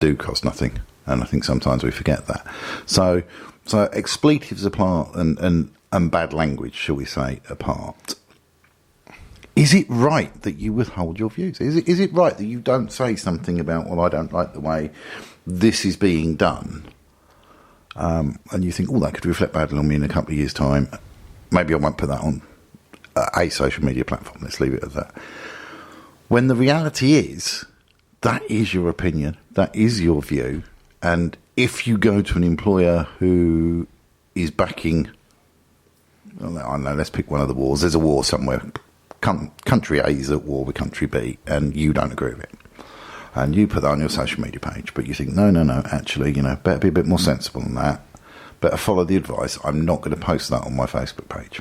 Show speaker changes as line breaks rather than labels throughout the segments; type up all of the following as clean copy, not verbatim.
do cost nothing, and I think sometimes we forget that. So expletives apart and bad language, shall we say, apart. Is it right that you withhold your views? Is it right that you don't say something about, well, I don't like the way this is being done, and you think, oh, that could reflect badly on me in a couple of years' time. Maybe I won't put that on a social media platform. Let's leave it at that. When the reality is, that is your opinion, that is your view, and if you go to an employer who is backing, well, I don't know, let's pick one of the wars. There's a war somewhere. Country A is at war with country B, and you don't agree with it. And you put that on your social media page, but you think, no, actually, better be a bit more sensible than that. Better follow the advice. I'm not going to post that on my Facebook page.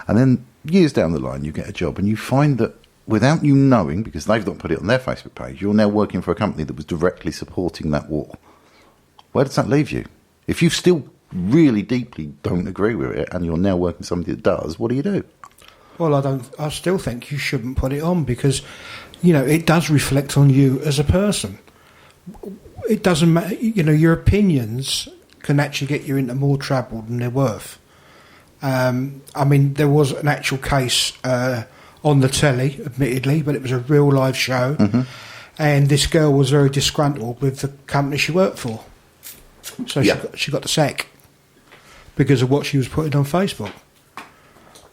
And then years down the line, you get a job, and you find that without you knowing, because they've not put it on their Facebook page, you're now working for a company that was directly supporting that war. Where does that leave you? If you still really deeply don't agree with it, and you're now working for somebody that does, what do you do?
Well, I still think you shouldn't put it on because, it does reflect on you as a person. It doesn't matter, your opinions can actually get you into more trouble than they're worth. There was an actual case on the telly, admittedly, but it was a real live show, and this girl was very disgruntled with the company she worked for. So she got the sack because of what she was putting on Facebook.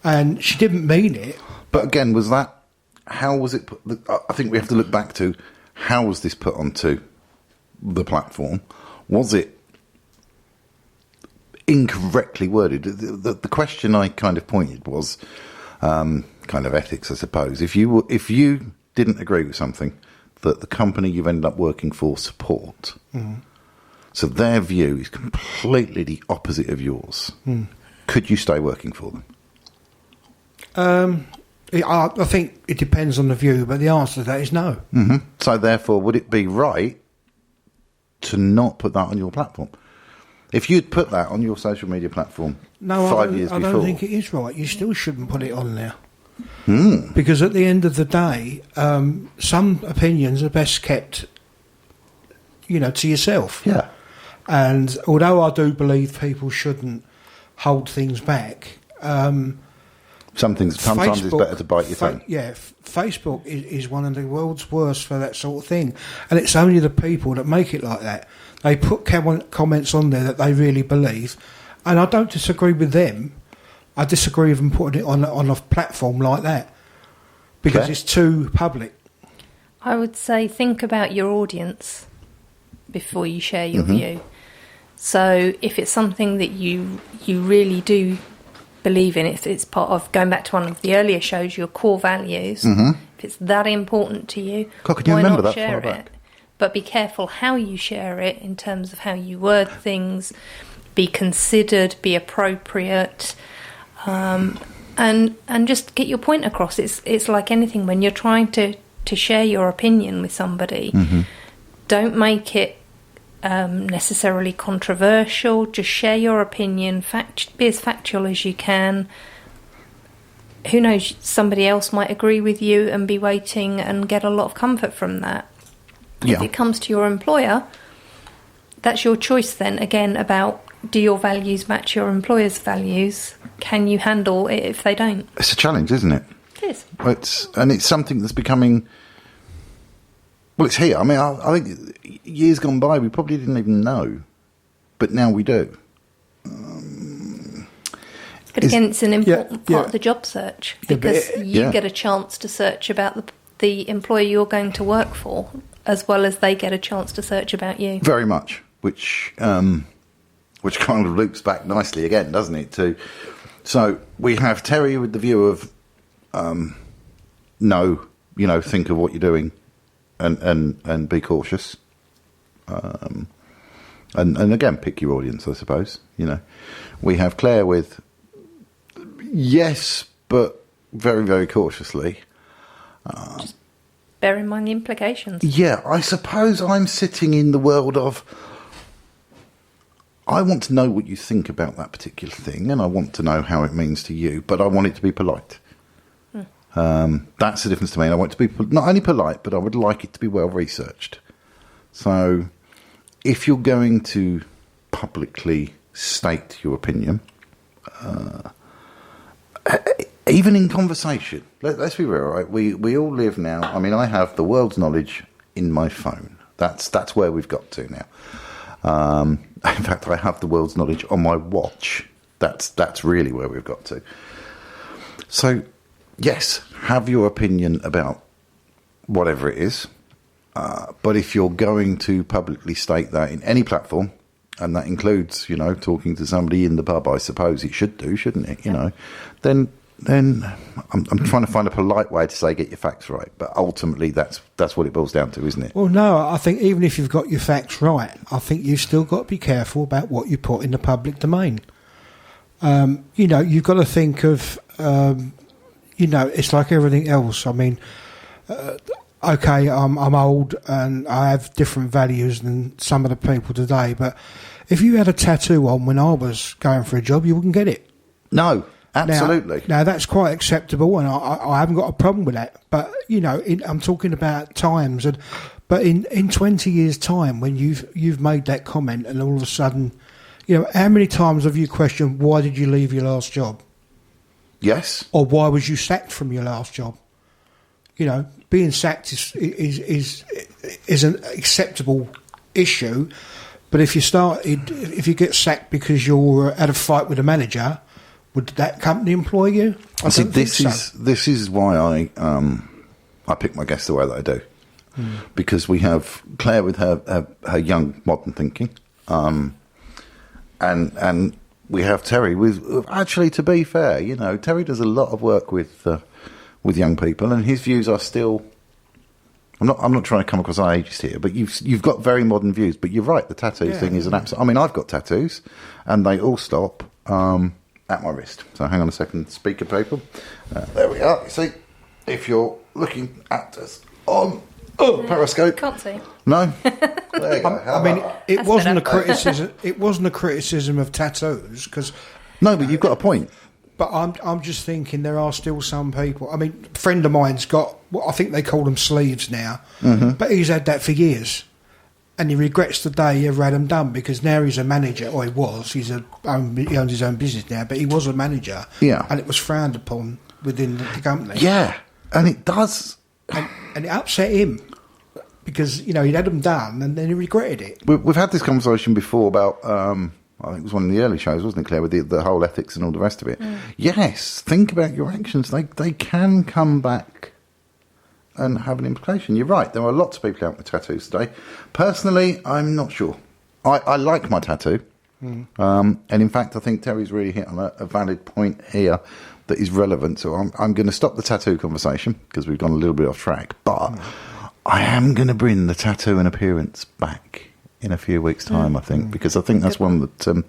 And she didn't mean it.
But again, how was it put? I think we have to look back to, how was this put onto the platform? Was it incorrectly worded? The question I kind of pointed was kind of ethics, I suppose. If you didn't agree with something that the company you've ended up working for support, so their view is completely the opposite of yours, could you stay working for them?
I think it depends on the view, but the answer to that is no.
So therefore, would it be right to not put that on your platform? If you'd put that on your social media platform 5 years before...
I don't think it is right. You still shouldn't put it on there. Because at the end of the day, some opinions are best kept, to yourself.
Yeah.
And although I do believe people shouldn't hold things back...
sometimes it's better to bite your tongue.
Facebook is one of the world's worst for that sort of thing. And it's only the people that make it like that. They put comments on there that they really believe. And I don't disagree with them. I disagree with them putting it on a platform like that. Because it's too public.
I would say think about your audience before you share your view. So if it's something that you really do believe in, if it's part of, going back to one of the earlier shows, your core values, if it's that important to you, why not share it? But be careful how you share it in terms of how you word things, be considered, be appropriate, and just get your point across. It's like anything, when you're trying to share your opinion with somebody, don't make it necessarily controversial. Just share your opinion, be as factual as you can. Who knows, somebody else might agree with you and be waiting and get a lot of comfort from that. If it comes to your employer, that's your choice then, again, about, do your values match your employer's values? Can you handle it if they don't?
It's a challenge, isn't it?
It is.
It's something that's becoming... Well, it's here. I think years gone by, we probably didn't even know. But now we do.
But again, it's an important part of the job search, because you get a chance to search about the employer you're going to work for, as well as they get a chance to search about you. Very much,
which kind of loops back nicely again, doesn't it? So we have Terry with the view of, think of what you're doing and be cautious. And again, pick your audience, I suppose. We have Claire with yes, but very, very cautiously.
Just bear in mind the implications.
Yeah, I suppose I'm sitting in the world of, I want to know what you think about that particular thing, and I want to know how it means to you, but I want it to be polite. That's the difference to me. I want it to be not only polite, but I would like it to be well researched. So if you're going to publicly state your opinion, even in conversation, let's be real, right? We all live now. I mean, I have the world's knowledge in my phone. That's where we've got to now. In fact, I have the world's knowledge on my watch. That's really where we've got to. So, yes, have your opinion about whatever it is. But if you're going to publicly state that in any platform, and that includes, talking to somebody in the pub, I suppose it should do, shouldn't it? Then I'm trying to find a polite way to say get your facts right. But ultimately, that's what it boils down to, isn't it?
Well, no, I think even if you've got your facts right, I think you've still got to be careful about what you put in the public domain. You've got to think of, it's like everything else. I mean, okay, I'm old and I have different values than some of the people today, but if you had a tattoo on when I was going for a job, you wouldn't get it.
No, absolutely.
Now that's quite acceptable, and I haven't got a problem with that. But I'm talking about times, but in 20 years' time, when you've made that comment, and all of a sudden, how many times have you questioned why did you leave your last job?
Yes.
Or why was you sacked from your last job? Being sacked is an acceptable issue, but if you get sacked because you're at a fight with a manager, would that company employ you?
This is why I pick my guests the way that I do, because we have Claire with her young modern thinking, and we have Terry with actually, to be fair, Terry does a lot of work with young people, and his views are still. I'm not trying to come across ageist here, but you've got very modern views. But you're right, the tattoo thing is an absolute. I mean, I've got tattoos, and they all stop at my wrist. So hang on a second, speaker people. There we are. You see, if you're looking at us on Periscope,
Can't see.
no. There you go.
I mean, it
That's
wasn't
better.
a criticism. It wasn't a criticism of tattoos, because.
No, but you've got a point.
But I'm just thinking there are still some people. I mean, a friend of mine's got what I think they call them sleeves now, but he's had that for years, and he regrets the day he ever had them done, because now he's a manager, or he was. He owns his own business now, but he was a manager, and it was frowned upon within the company.
Yeah, and it does.
And it upset him because he'd had them done, and then he regretted it.
We've had this conversation before about. I think it was one of the early shows, wasn't it, Claire, with the whole ethics and all the rest of it. Yes, think about your actions. They can come back and have an implication. You're right, there are lots of people out with tattoos today. Personally, I'm not sure. I like my tattoo. And in fact, I think Terry's really hit on a valid point here that is relevant. So I'm going to stop the tattoo conversation because we've gone a little bit off track. But I am going to bring the tattoo and appearance back in a few weeks' time, I think, because I think that's one that...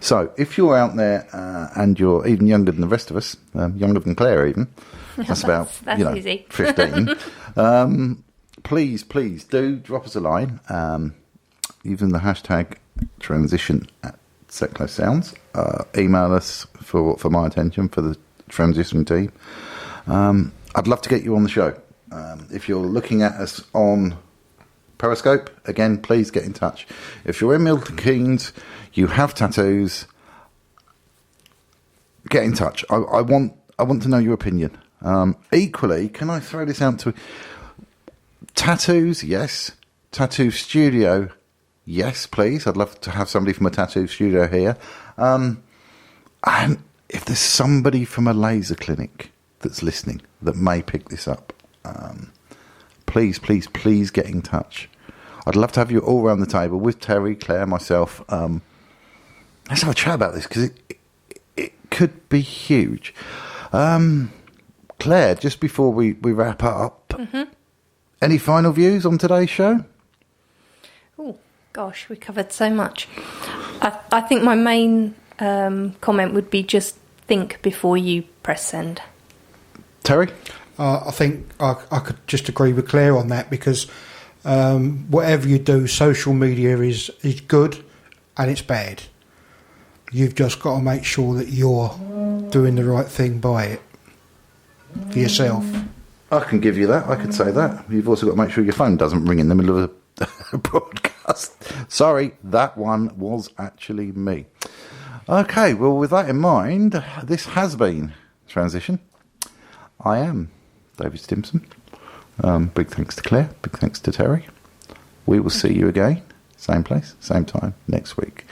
so, if you're out there and you're even younger than the rest of us, younger than Claire even, that's about,
easy.
15, please do drop us a line, using the hashtag transition at Set Close Sounds. Email us for my attention, for the transition team. I'd love to get you on the show. If you're looking at us on Periscope, again, please get in touch. If you're in Milton Keynes, you have tattoos, get in touch. I want to know your opinion. Equally, can I throw this out to tattoos? Yes. Tattoo studio? Yes, please. I'd love to have somebody from a tattoo studio here. And if there's somebody from a laser clinic that's listening that may pick this up, please get in touch. I'd love to have you all around the table with Terry, Claire, myself. Let's have a chat about this, because it could be huge. Claire, just before we wrap up, any final views on today's show?
Oh, gosh, we covered so much. I think my main comment would be just think before you press send.
Terry?
I think I could just agree with Claire on that, because whatever you do, social media is good and it's bad. You've just got to make sure that you're doing the right thing by it for yourself.
I can give you that. I could say that. You've also got to make sure your phone doesn't ring in the middle of a broadcast. Sorry, that one was actually me. Okay, well, with that in mind, this has been Transition. I am David Stimson. Big thanks to Claire. Big thanks to Terry. We will see you again, same place, same time, next week.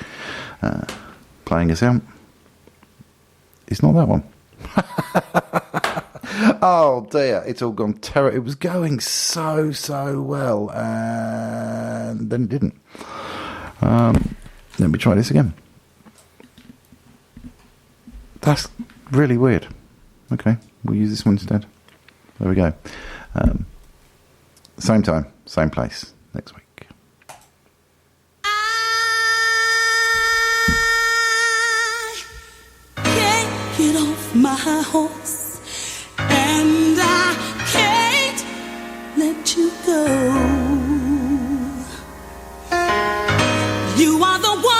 Playing us out. It's not that one. Oh dear, it's all gone terrible. It was going so well, and then it didn't. Let me try this again. That's really weird. Okay, we'll use this one instead. There we go. Same time, same place, next week.
I can't get off my horse, and I can't let you go. You are the one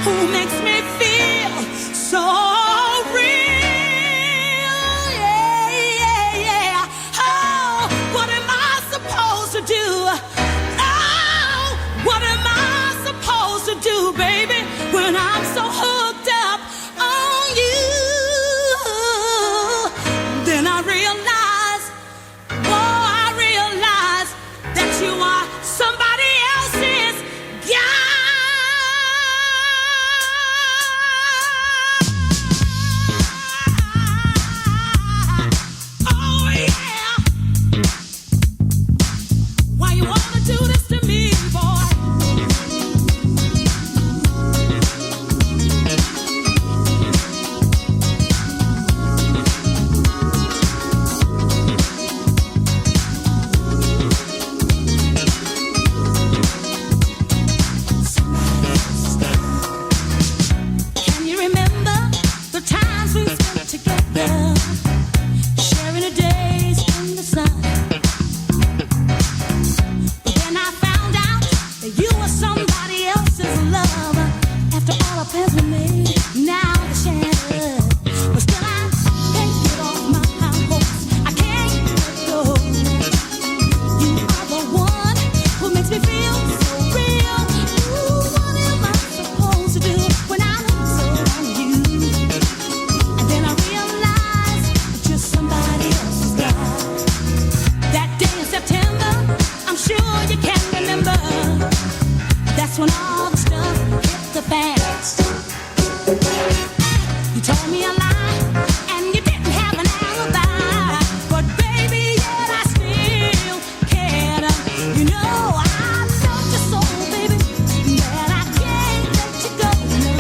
who makes me feel so real. Yeah. Oh, what am I supposed to do? Oh, what am I supposed to do, baby, when I'm so hooked up on you? Then I realize that you are somebody else's guy. Oh yeah. Why you wanna do this to me, boy? Can you remember the times we spent together, sharing the days in the sun? But then I found out that you were somebody else's love. After all our plans were made, now they're shattered. But still I can't get off my horse. I can't let go. You are the one who makes me feel so real. Ooh, what am I supposed to do when I look so on you? And then I realize that you're somebody else's guy. That day in September, I'm sure you can remember. That's when all the stuff hit the fan. You told me a lie, and you didn't have an alibi. But baby, yet I still cared. You know I love you so, baby, that I can't let you go. No.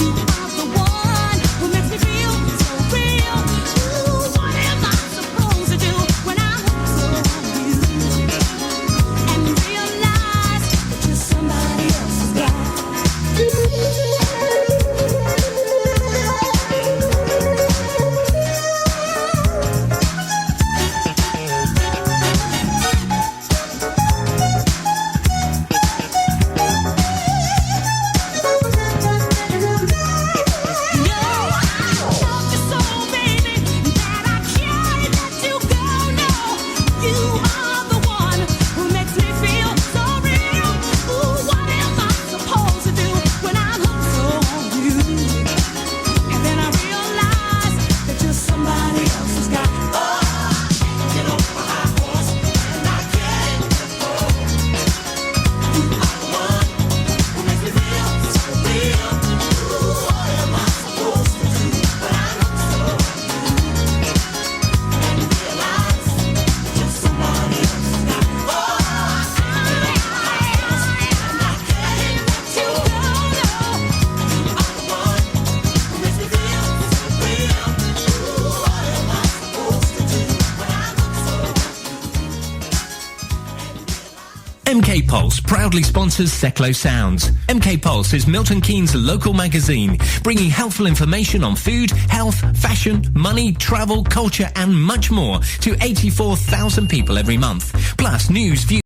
You are the one who makes me feel so real. Ooh, what am I supposed to do when I look so on you and realize that you're somebody else's guy?
MK Pulse proudly sponsors Seclo Sounds. MK Pulse is Milton Keynes' local magazine, bringing helpful information on food, health, fashion, money, travel, culture and much more to 84,000 people every month. Plus news, views